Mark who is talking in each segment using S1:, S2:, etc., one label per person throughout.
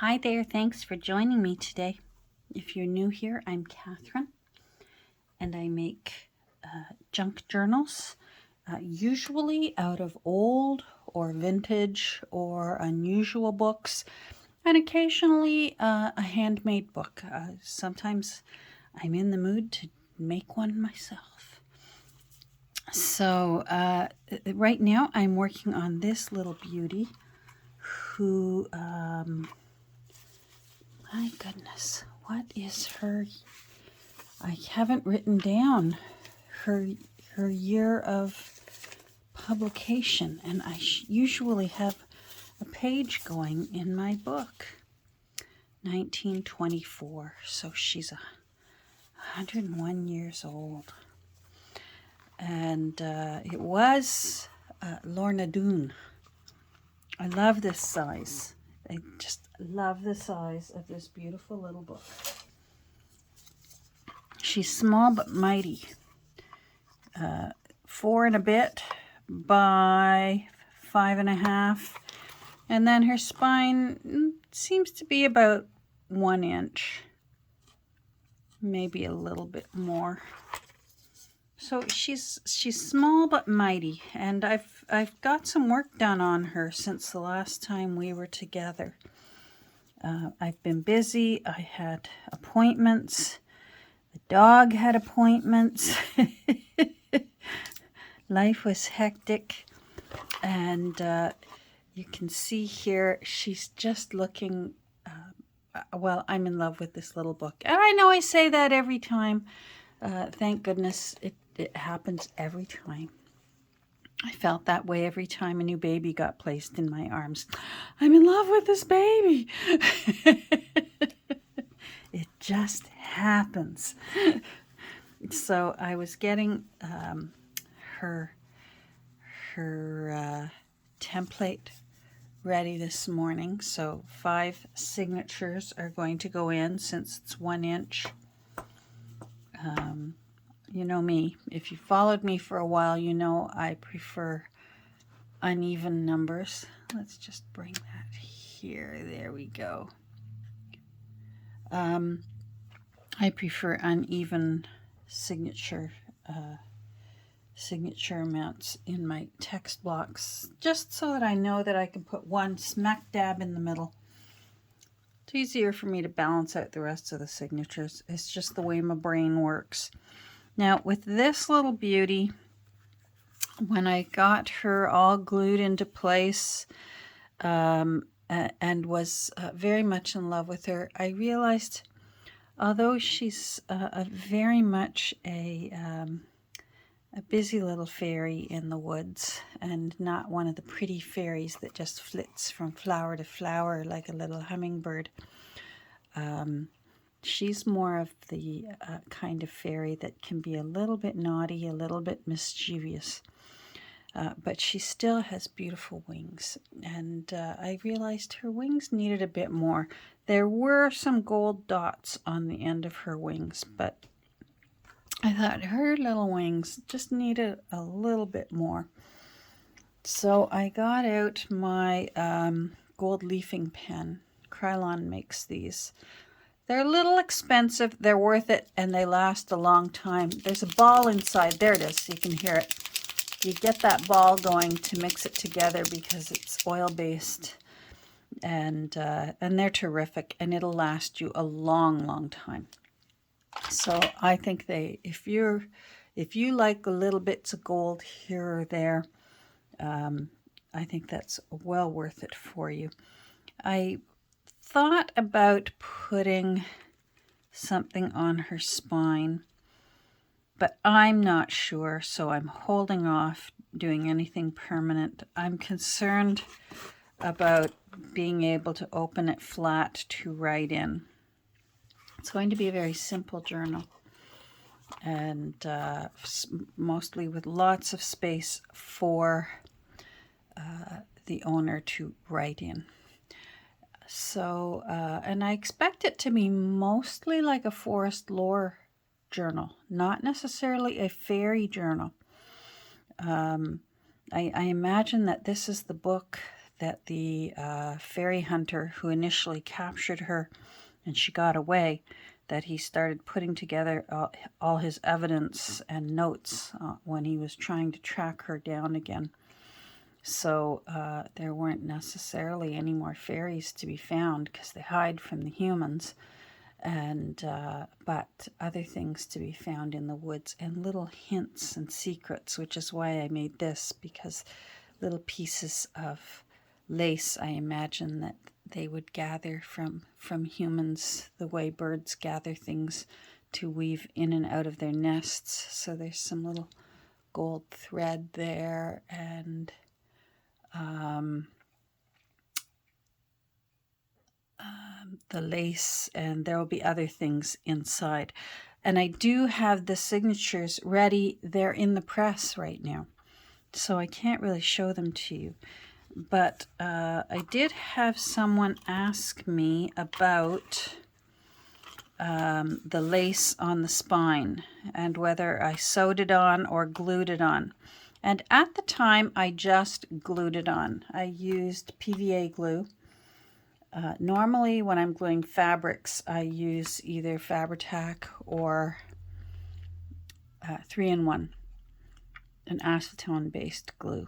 S1: Hi there, thanks for joining me today. If you're new here, I'm Catherine, and I make junk journals, usually out of old or vintage or unusual books, and occasionally a handmade book. Sometimes I'm in the mood to make one myself. So right now I'm working on this little beauty who, my goodness, what is her? I haven't written down her year of publication, and I usually have a page going in my book. 1924, so she's 101 years old. And it was Lorna Doone. I love this size. I just love the size of this beautiful little book. She's small but mighty. 4 and a bit by 5.5. And then her spine seems to be about 1 inch. Maybe a little bit more. So she's small but mighty, and I've got some work done on her since the last time we were together. I've been busy. I had appointments. The dog had appointments. Life was hectic, and you can see here she's just looking. Well, I'm in love with this little book, and I know I say that every time. Thank goodness it happens every time. I felt that way every time a new baby got placed in my arms. I'm in love with this baby. It just happens. So I was getting her template ready this morning. So 5 signatures are going to go in since it's 1 inch. You know me, if you followed me for a while, you know I prefer uneven numbers. Let's just bring that here. There we go. I prefer uneven signature amounts in my text blocks, just so that I know that I can put one smack dab in the middle. It's easier for me to balance out the rest of the signatures. It's just the way my brain works. Now, with this little beauty, when I got her all glued into place and was very much in love with her, I realized, although she's very much a busy little fairy in the woods, and not one of the pretty fairies that just flits from flower to flower like a little hummingbird, she's more of the kind of fairy that can be a little bit naughty, a little bit mischievous. But she still has beautiful wings. And I realized her wings needed a bit more. There were some gold dots on the end of her wings, but I thought her little wings just needed a little bit more. So I got out my gold leafing pen. Krylon makes these. They're a little expensive, they're worth it, and they last a long time. There's a ball inside. There it is. You can hear it. You get that ball going to mix it together because it's oil-based, and they're terrific, and it'll last you a long, long time. So I think if you like the little bits of gold here or there, I think that's well worth it for you. I thought about putting something on her spine, but I'm not sure, so I'm holding off doing anything permanent. I'm concerned about being able to open it flat to write in. It's going to be a very simple journal, and mostly with lots of space for the owner to write in. So, and I expect it to be mostly like a forest lore journal, not necessarily a fairy journal. I imagine that this is the book that the fairy hunter who initially captured her and she got away, that he started putting together all his evidence and notes when he was trying to track her down again. So there weren't necessarily any more fairies to be found because they hide from the humans, and but other things to be found in the woods and little hints and secrets, which is why I made this, because little pieces of lace, I imagine that they would gather from humans the way birds gather things to weave in and out of their nests. So there's some little gold thread there, and the lace, and there will be other things inside. And I do have the signatures ready. They're in the press right now, so I can't really show them to you. But I did have someone ask me about the lace on the spine and whether I sewed it on or glued it on. And at the time, I just glued it on. I used PVA glue. Normally, when I'm gluing fabrics, I use either Fabri-Tac or 3-in-1, an acetone-based glue.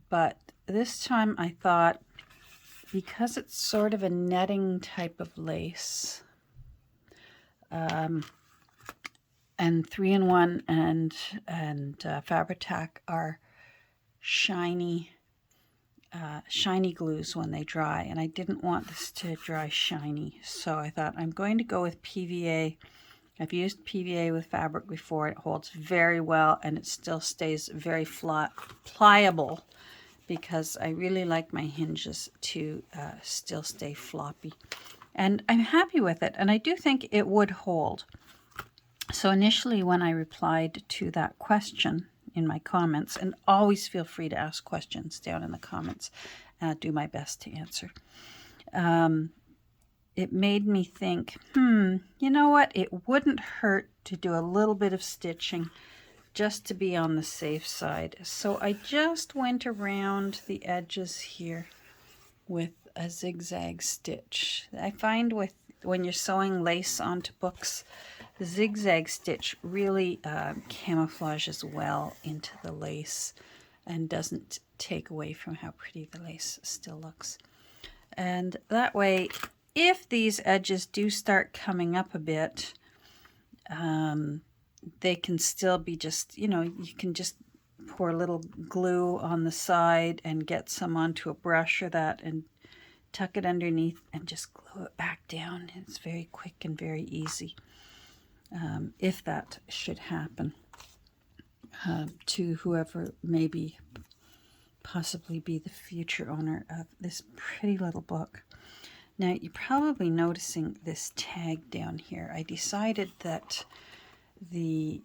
S1: But this time I thought, because it's sort of a netting type of lace, and 3-in-1 and Fabri-Tac are shiny glues when they dry, and I didn't want this to dry shiny, so I thought I'm going to go with PVA. I've used PVA with fabric before. It holds very well, and it still stays very pliable, because I really like my hinges to still stay floppy. And I'm happy with it, and I do think it would hold. So initially, when I replied to that question in my comments, and always feel free to ask questions down in the comments, and I'll do my best to answer. It made me think, you know what? It wouldn't hurt to do a little bit of stitching just to be on the safe side. So I just went around the edges here with a zigzag stitch. I find when you're sewing lace onto books, the zigzag stitch really camouflages well into the lace and doesn't take away from how pretty the lace still looks. And that way, if these edges do start coming up a bit, they can still be just, you can just pour a little glue on the side and get some onto a brush or that and tuck it underneath and just glue it back down. It's very quick and very easy, if that should happen to whoever maybe possibly be the future owner of this pretty little book. Now, you're probably noticing this tag down here. I decided that the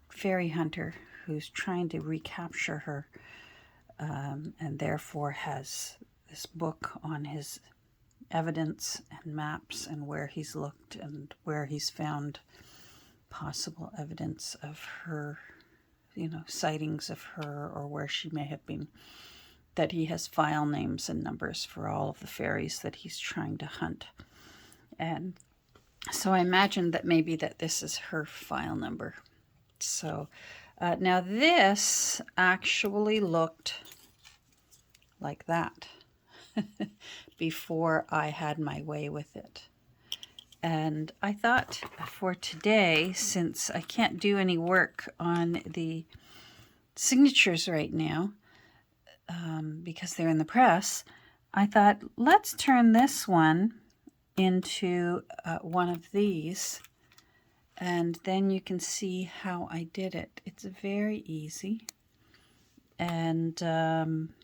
S1: fairy hunter who's trying to recapture her and therefore has this book on his evidence and maps and where he's looked and where he's found possible evidence of her, sightings of her or where she may have been, that he has file names and numbers for all of the fairies that he's trying to hunt. And so I imagined that maybe that this is her file number. So now this actually looked like that before I had my way with it. And I thought for today, since I can't do any work on the signatures right now, because they're in the press, I thought, let's turn this one into one of these, and then you can see how I did it. It's very easy, and then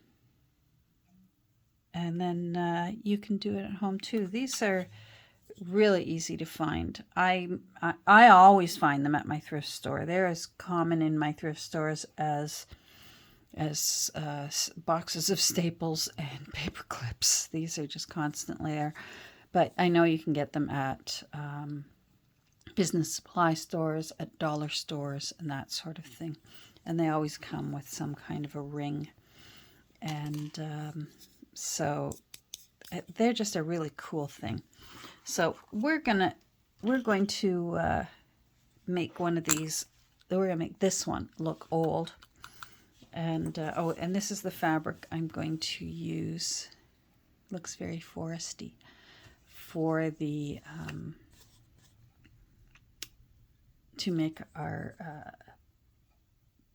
S1: you can do it at home too. These are really easy to find. I always find them at my thrift store. They're as common in my thrift stores as boxes of staples and paper clips. These are just constantly there. But I know you can get them at business supply stores, at dollar stores, and that sort of thing. And they always come with some kind of a ring. And so they're just a really cool thing. So we're going to make one of these. We're going to make this one look old. And oh, and this is the fabric I'm going to use. Looks very foresty for the to make our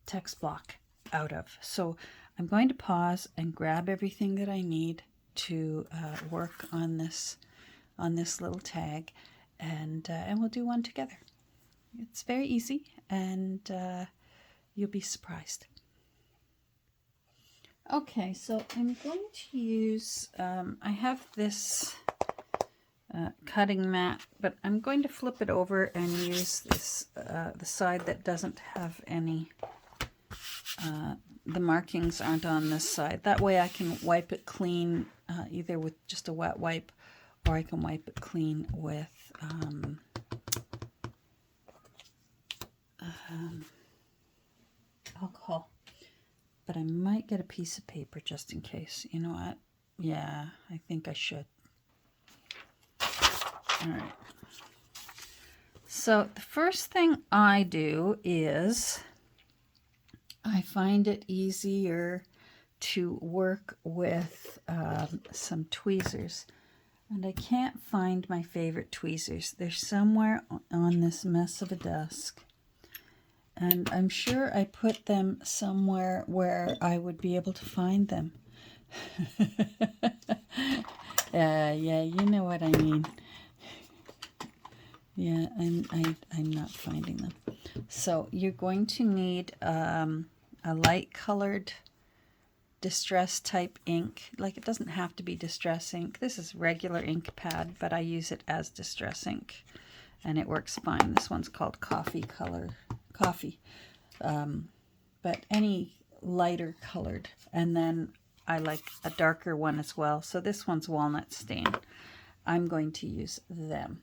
S1: text block out of. So I'm going to pause and grab everything that I need to work on this little tag, and we'll do one together. It's very easy, and you'll be surprised. Okay, so I'm going to use, I have this cutting mat, but I'm going to flip it over and use this, the side that doesn't have any, the markings aren't on this side. That way I can wipe it clean either with just a wet wipe, or I can wipe it clean with alcohol. But I might get a piece of paper just in case. You know what? Yeah, I think I should. All right. So the first thing I do is I find it easier to work with some tweezers. And I can't find my favorite tweezers. They're somewhere on this mess of a desk. And I'm sure I put them somewhere where I would be able to find them. Yeah, you know what I mean. Yeah, I'm not finding them. So you're going to need a light colored distress type ink. Like, it doesn't have to be distress ink. This is regular ink pad, but I use it as distress ink, and it works fine. This one's called coffee. But any lighter colored, and then I like a darker one as well. So this one's walnut stain. I'm going to use them.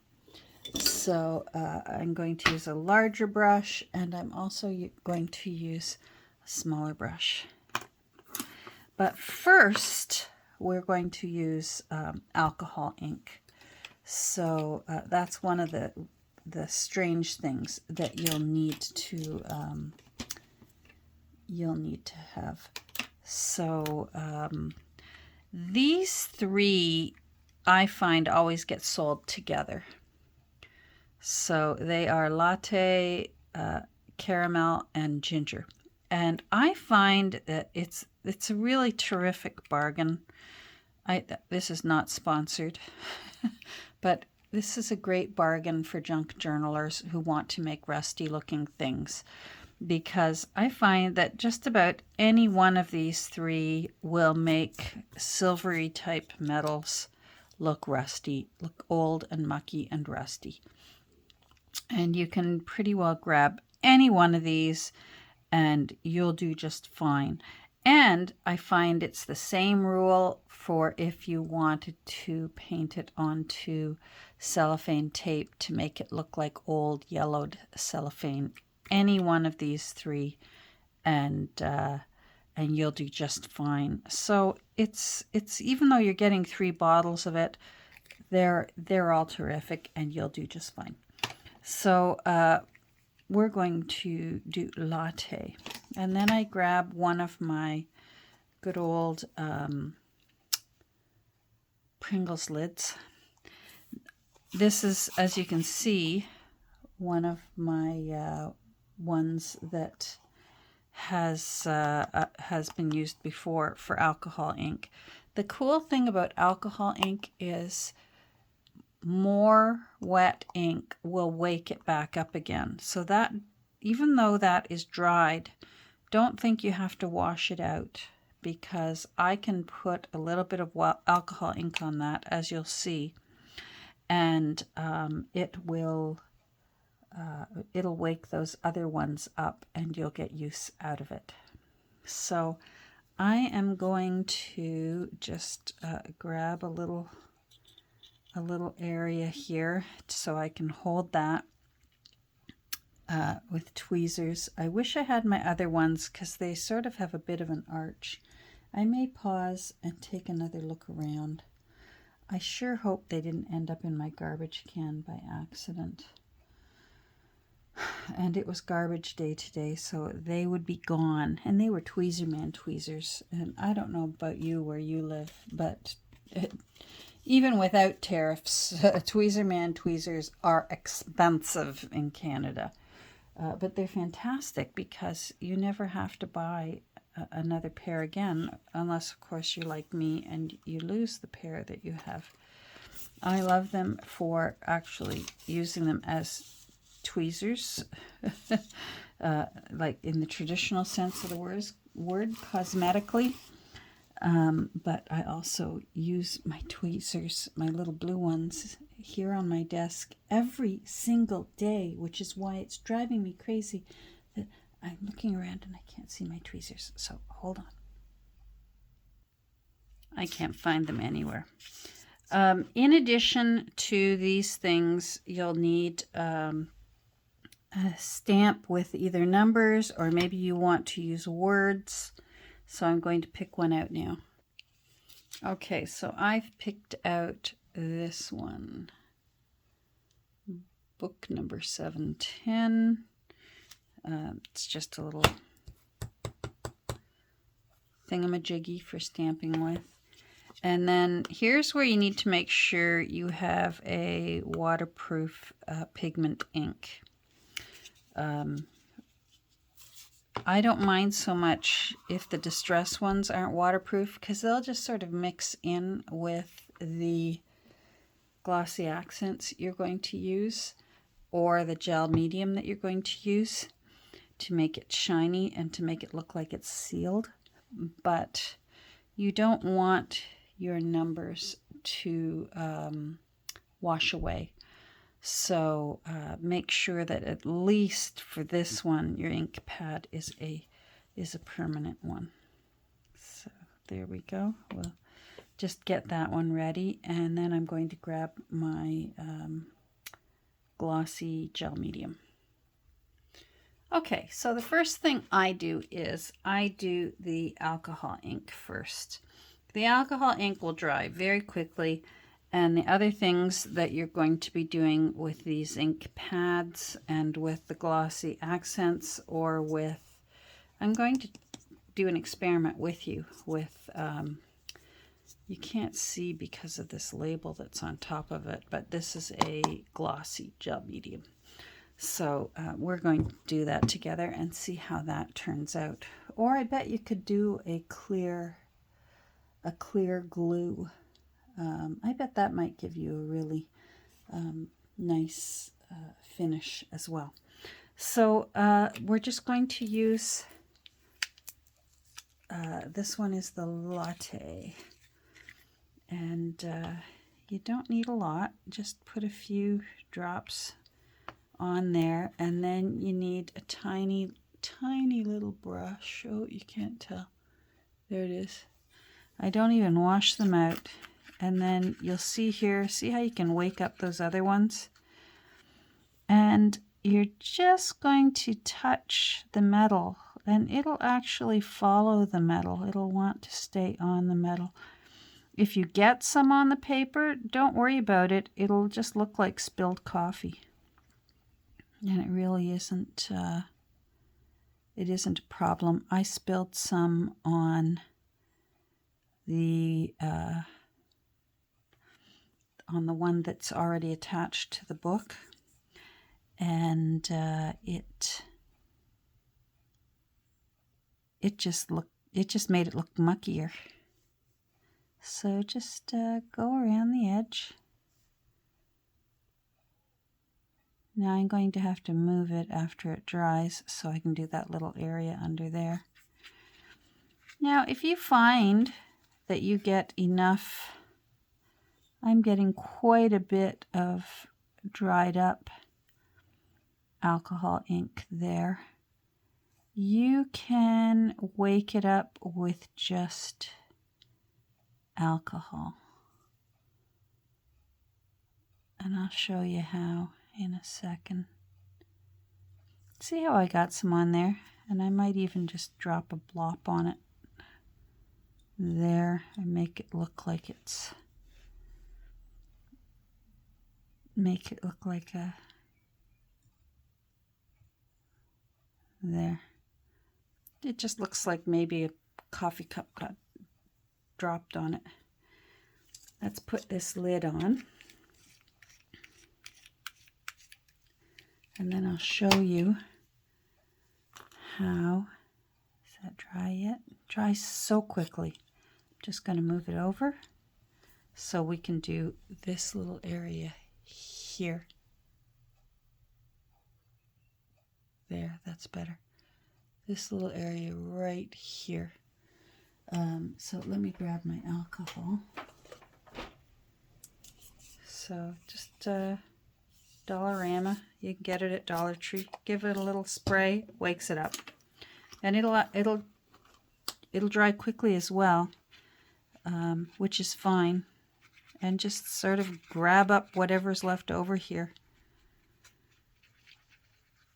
S1: So I'm going to use a larger brush, and I'm also going to use a smaller brush. But first, we're going to use alcohol ink. So that's one of the strange things that you'll need to have. So these three I find always get sold together. So they are latte, caramel, and ginger. And I find that it's a really terrific bargain. This is not sponsored, but this is a great bargain for junk journalers who want to make rusty looking things, because I find that just about any one of these three will make silvery type metals look rusty, look old and mucky and rusty. And you can pretty well grab any one of these and you'll do just fine. And I find it's the same rule for if you wanted to paint it onto cellophane tape to make it look like old yellowed cellophane. Any one of these three, and you'll do just fine. So it's even though you're getting 3 bottles of it, they're all terrific, and you'll do just fine. So we're going to do latte, and then I grab one of my good old Pringles lids. This is, as you can see, one of my ones that has been used before for alcohol ink. The cool thing about alcohol ink is more wet ink will wake it back up again. So that, even though that is dried, don't think you have to wash it out, because I can put a little bit of alcohol ink on that, as you'll see, and it'll wake those other ones up and you'll get use out of it. So I am going to just grab a little area here so I can hold that with tweezers. I wish I had my other ones because they sort of have a bit of an arch, I may pause and take another look around. I sure hope they didn't end up in my garbage can by accident. And it was garbage day today, so they would be gone. And they were Tweezerman tweezers. And I don't know about you where you live, but even without tariffs, Tweezerman tweezers are expensive in Canada. But they're fantastic because you never have to buy another pair again, unless, of course, you're like me and you lose the pair that you have. I love them for actually using them as tweezers, like in the traditional sense of the word cosmetically. But I also use my tweezers, my little blue ones, here on my desk every single day, which is why it's driving me crazy that I'm looking around and I can't see my tweezers. So hold on. I can't find them anywhere. In addition to these things, you'll need a stamp with either numbers or maybe you want to use words. So I'm going to pick one out now. Okay, so I've picked out this one. Book number 710. It's just a little thingamajiggy for stamping with. And then here's where you need to make sure you have a waterproof pigment ink. I don't mind so much if the Distress ones aren't waterproof because they'll just sort of mix in with the glossy accents you're going to use or the gel medium that you're going to use to make it shiny and to make it look like it's sealed. But you don't want your numbers to wash away. So make sure that at least for this one, your ink pad is a permanent one. So there we go. We'll just get that one ready, and then I'm going to grab my glossy gel medium. Okay, so the first thing I do is I do the alcohol ink first. The alcohol ink will dry very quickly. And the other things that you're going to be doing with these ink pads and with the glossy accents or with, I'm going to do an experiment with you with, you can't see because of this label that's on top of it, but this is a glossy gel medium. So we're going to do that together and see how that turns out. Or I bet you could do a clear glue. I bet that might give you a really nice finish as well. So we're just going to use, this one is the Latte. And you don't need a lot, just put a few drops on there. And then you need a tiny, tiny little brush. Oh, you can't tell. There it is. I don't even wash them out. And then you'll see here, see how you can wake up those other ones? And you're just going to touch the metal, and it'll actually follow the metal. It'll want to stay on the metal. If you get some on the paper, don't worry about it. It'll just look like spilled coffee. And it really isn't, it isn't a problem. I spilled some on the one that's already attached to the book, and it just made it look muckier. So just go around the edge. Now I'm going to have to move it after it dries so I can do that little area under there. Now if you find that you get enough, I'm getting quite a bit of dried up alcohol ink there. You can wake it up with just alcohol. And I'll show you how in a second. See how I got some on there? And I might even just drop a blop on it. there and make it look like a, there. It just looks like maybe a coffee cup got dropped on it. Let's put this lid on. And then I'll show you how. Is that dry yet? Dries so quickly. I'm just going to move it over so we can do this little area here. There, that's better. This little area right here. So let me grab my alcohol. So just Dollarama. You can get it at Dollar Tree. Give it a little spray, wakes it up, and it'll dry quickly as well, which is fine. And just sort of grab up whatever's left over here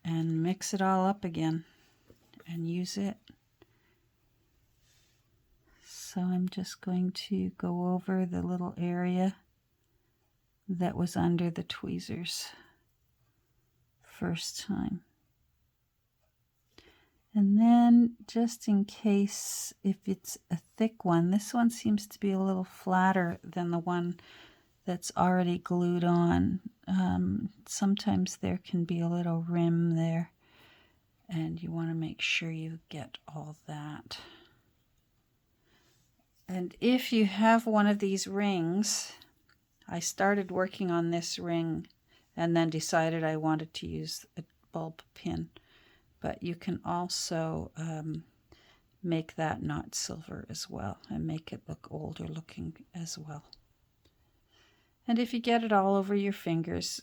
S1: and mix it all up again and use it. So I'm just going to go over the little area that was under the tweezers first time. And then just in case, if it's a thick one, this one seems to be a little flatter than the one that's already glued on. Sometimes there can be a little rim there, and you want to make sure you get all that. And if you have one of these rings, I started working on this ring and then decided I wanted to use a bulb pin. But you can also make that not silver as well and make it look older looking as well. And if you get it all over your fingers,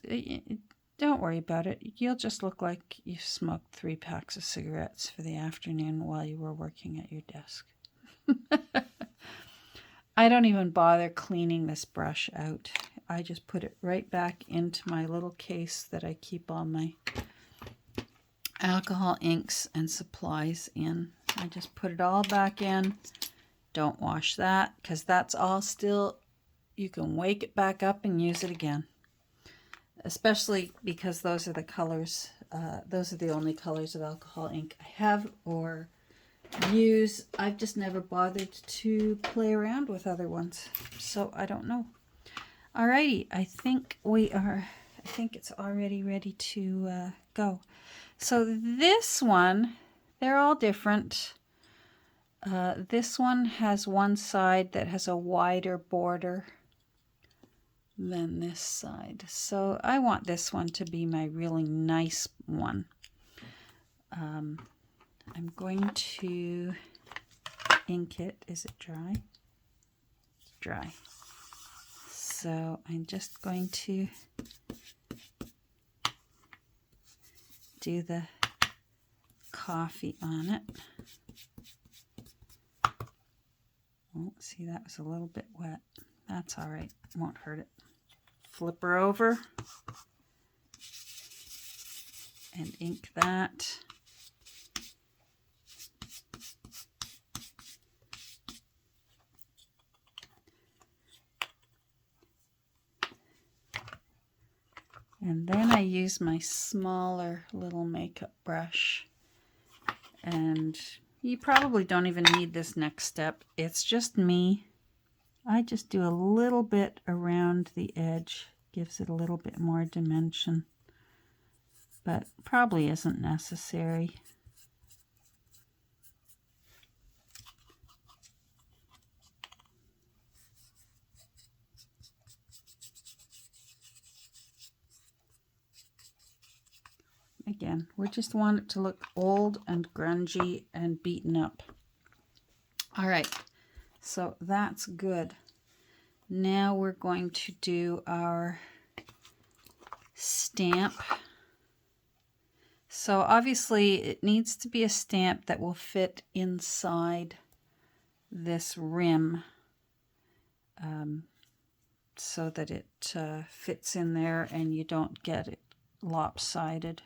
S1: don't worry about it. You'll just look like you smoked 3 packs of cigarettes for the afternoon while you were working at your desk. I don't even bother cleaning this brush out. I just put it right back into my little case that I keep all my alcohol inks and supplies in. I just put it all back in. Don't wash that because that's all still, you can wake it back up and use it again. Especially because those are the colors, those are the only colors of alcohol ink I have or use. I've just never bothered to play around with other ones, so I don't know. Alrighty, I think it's already ready to go. So this one, they're all different. This one has one side that has a wider border than this side. So I want this one to be my really nice one. I'm going to ink it. Is it dry? It's dry. So I'm just going to do the coffee on it. Oh, see, that was a little bit wet. That's all right. Won't hurt it. Flip her over and ink that. And then I use my smaller little makeup brush. And you probably don't even need this next step. It's just me. I just do a little bit around the edge. Gives it a little bit more dimension. But probably isn't necessary. Again, we just want it to look old and grungy and beaten up. All right, so that's good. Now we're going to do our stamp. So obviously it needs to be a stamp that will fit inside this rim so that it fits in there and you don't get it lopsided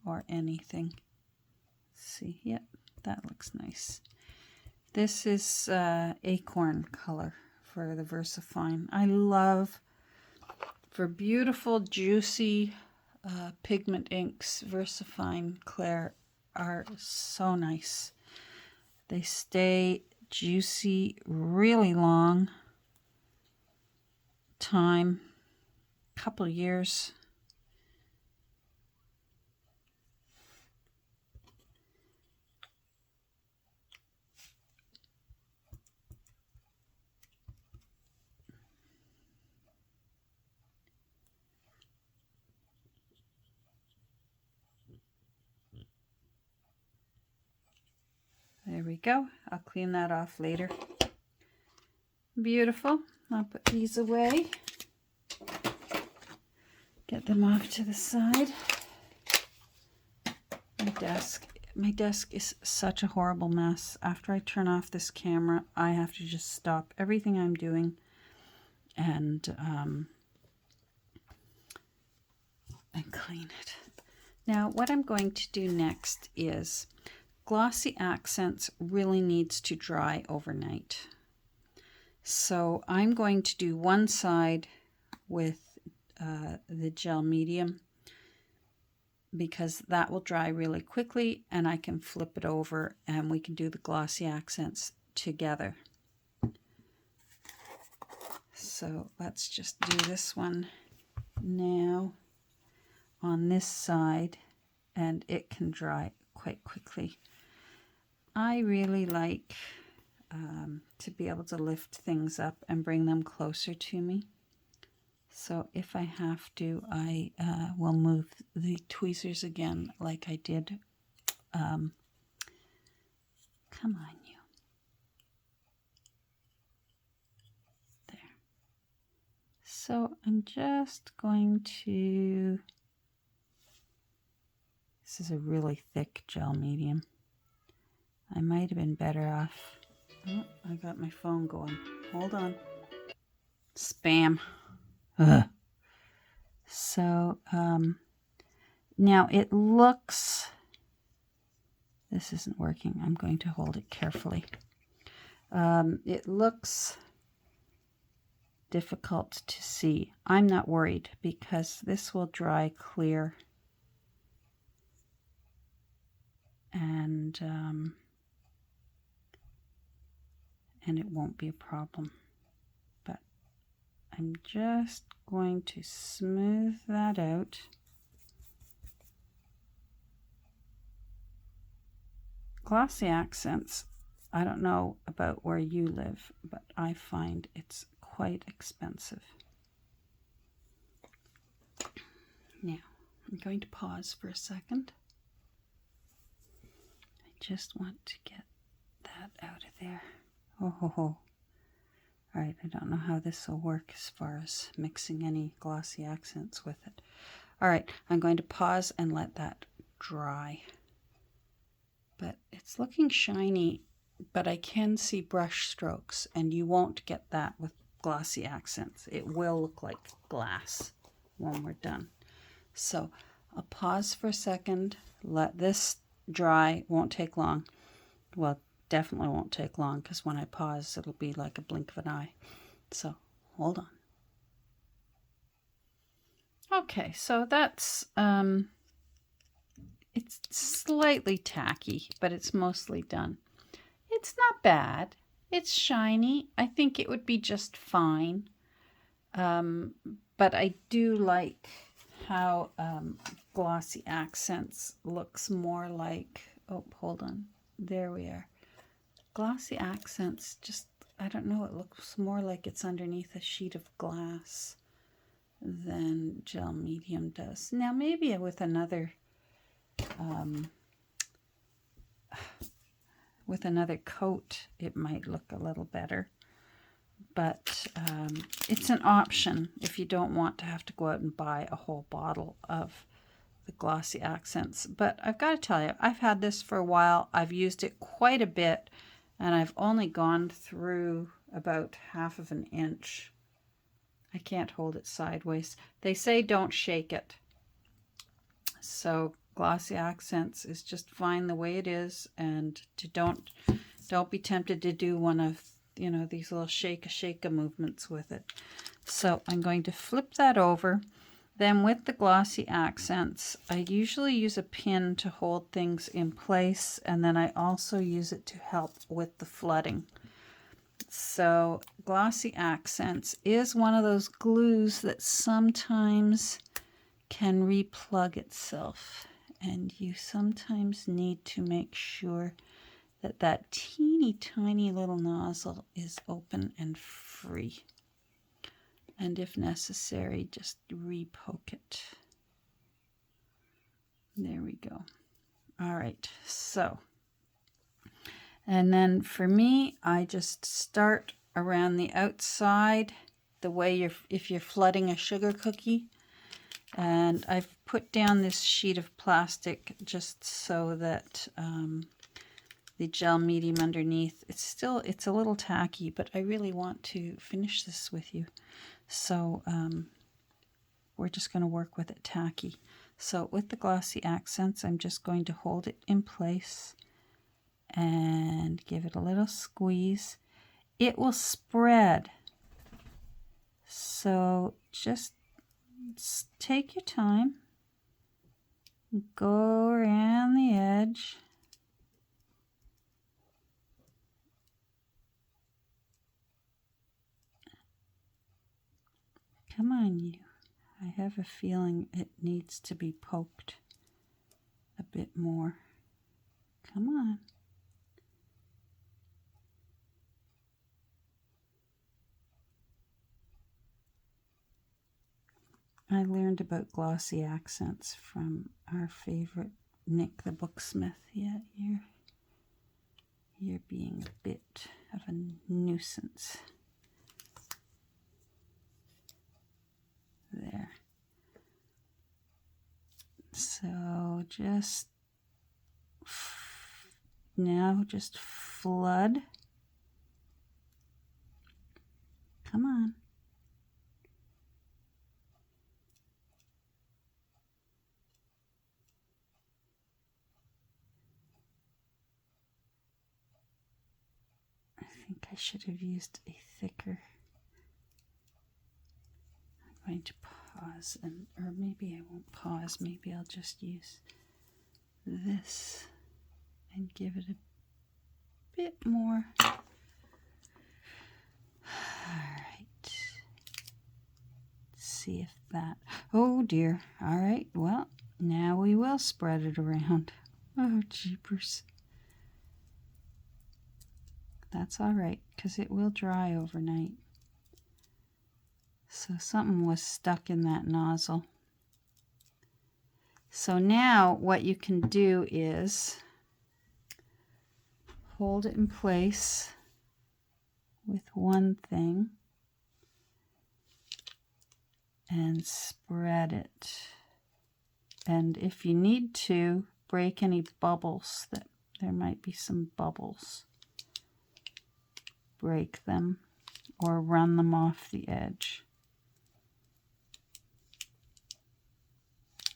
S1: or anything. See, yep, that looks nice. This is acorn color for the VersaFine. I love, for beautiful, juicy pigment inks, VersaFine Clair are so nice. They stay juicy really long time, couple years. There we go. I'll clean that off later. Beautiful. I'll put these away. Get them off to the side. My desk is such a horrible mess. After I turn off this camera, I have to just stop everything I'm doing and clean it. Now, what I'm going to do next is Glossy Accents really needs to dry overnight. So I'm going to do one side with the gel medium because that will dry really quickly, and I can flip it over and we can do the Glossy Accents together. So let's just do this one now on this side, and it can dry quite quickly. I really like to be able to lift things up and bring them closer to me. So if I have to, I will move the tweezers again like I did. Come on, you. There. So I'm just going to... This is a really thick gel medium. I might have been better off. Oh, I got my phone going. Hold on. Spam. Ugh. So, now it looks... This isn't working. I'm going to hold it carefully. It looks difficult to see. I'm not worried because this will dry clear. And it won't be a problem. But I'm just going to smooth that out. Glossy Accents, I don't know about where you live, but I find it's quite expensive. Now, I'm going to pause for a second. I just want to get that out of there. Oh, ho, ho. All right, I don't know how this will work as far as mixing any Glossy Accents with it. All right, I'm going to pause and let that dry. But it's looking shiny, but I can see brush strokes, and you won't get that with Glossy Accents. It will look like glass when we're done. So I'll pause for a second, let this dry, won't take long. Well, definitely won't take long because when I pause, it'll be like a blink of an eye. So hold on. Okay, so that's, it's slightly tacky, but it's mostly done. It's not bad. It's shiny. I think it would be just fine. But I do like how Glossy Accents looks more like, oh, hold on. There we are. Glossy Accents just, I don't know, it looks more like it's underneath a sheet of glass than gel medium does. Now maybe with another coat it might look a little better, but it's an option if you don't want to have to go out and buy a whole bottle of the Glossy Accents. But I've got to tell you, I've had this for a while. I've used it quite a bit, and I've only gone through about 1/2 an inch. I can't hold it sideways. They say don't shake it. So Glossy Accents is just fine the way it is, and don't Don't be tempted to do one of, you know, these little shake-a movements with it. So I'm going to flip that over. Then with the glossy accents, I usually use a pin to hold things in place, and then I also use it to help with the flooding. So glossy accents is one of those glues that sometimes can replug itself, and you sometimes need to make sure that that teeny tiny little nozzle is open and free. And if necessary, just repoke it. There we go. All right, so, and then for me, I just start around the outside the way if you're flooding a sugar cookie. And I've put down this sheet of plastic just so that the gel medium underneath, it's a little tacky, but I really want to finish this with you. So we're just going to work with it tacky. So with the glossy accents, I'm just going to hold it in place and give it a little squeeze. It will spread. So just take your time. Go around the edge. Come on, you. I have a feeling it needs to be poked a bit more. Come on. I learned about glossy accents from our favorite Nick the Booksmith. Yeah, you're being a bit of a nuisance. There. So now just flood. Come on. I think I should have used a thicker. I'm going to pause, or maybe I won't pause. Maybe I'll just use this and give it a bit more. All right. See if that. Oh dear. All right. Well, now we will spread it around. Oh, jeepers. That's all right, because it will dry overnight. So something was stuck in that nozzle. So now what you can do is hold it in place with one thing and spread it. And if you need to, break any bubbles, that there might be some bubbles. Break them or run them off the edge.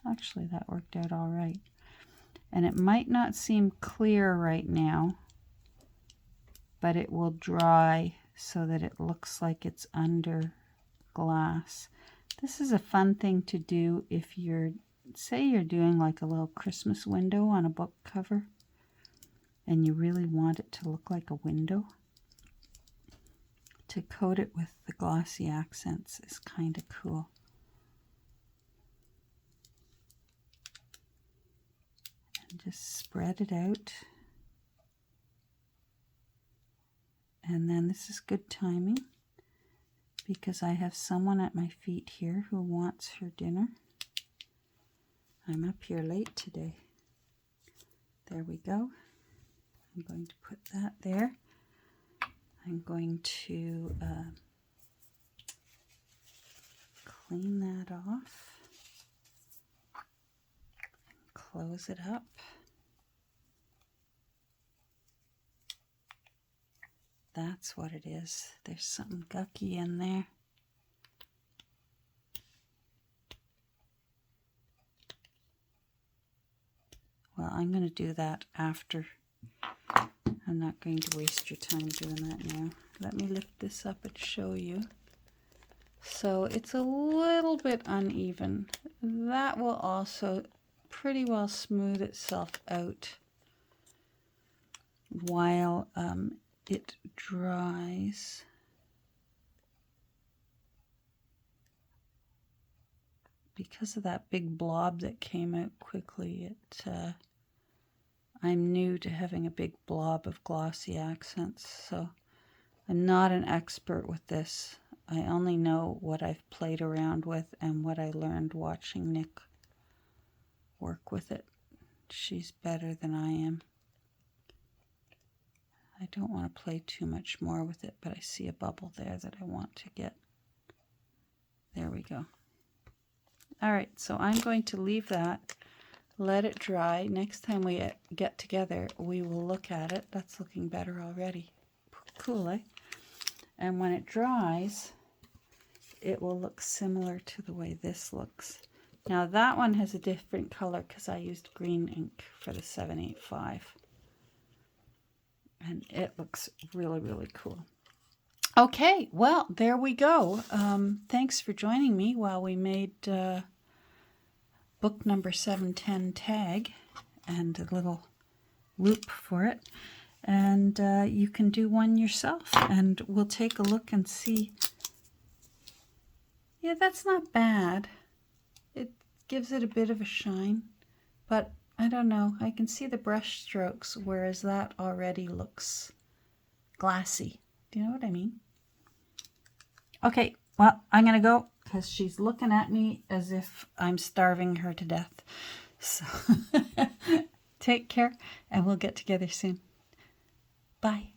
S1: Actually, that worked out all right. And it might not seem clear right now, but it will dry so that it looks like it's under glass. This is a fun thing to do if say you're doing like a little Christmas window on a book cover and you really want it to look like a window. To coat it with the glossy accents is kind of cool. And just spread it out. And then this is good timing because I have someone at my feet here who wants her dinner. I'm up here late today. There we go. I'm going to put that there. I'm going to clean that off. Close it up. That's what it is. There's something gucky in there. Well, I'm going to do that after I'm not going to waste your time doing that now. Let me lift this up and show you. So it's a little bit uneven. That will also pretty well smooth itself out while it dries. Because of that big blob that came out quickly, I'm new to having a big blob of glossy accents, so I'm not an expert with this. I only know what I've played around with and what I learned watching Nick work with it. She's better than I am. I don't want to play too much more with it, but I see a bubble there that I want to get. There we go. All right, so I'm going to leave that, let it dry. Next time we get together, we will look at it. That's looking better already. Cool, eh? And when it dries, it will look similar to the way this looks. Now that one has a different color because I used green ink for the 785. And it looks really, really cool. Okay, well, there we go. Thanks for joining me while we made book number 710 tag and a little loop for it. And you can do one yourself, and we'll take a look and see. Yeah, that's not bad. It gives it a bit of a shine, but I don't know. I can see the brush strokes, whereas that already looks glassy. Do you know what I mean? Okay, well, I'm going to go because she's looking at me as if I'm starving her to death. So take care, and we'll get together soon. Bye.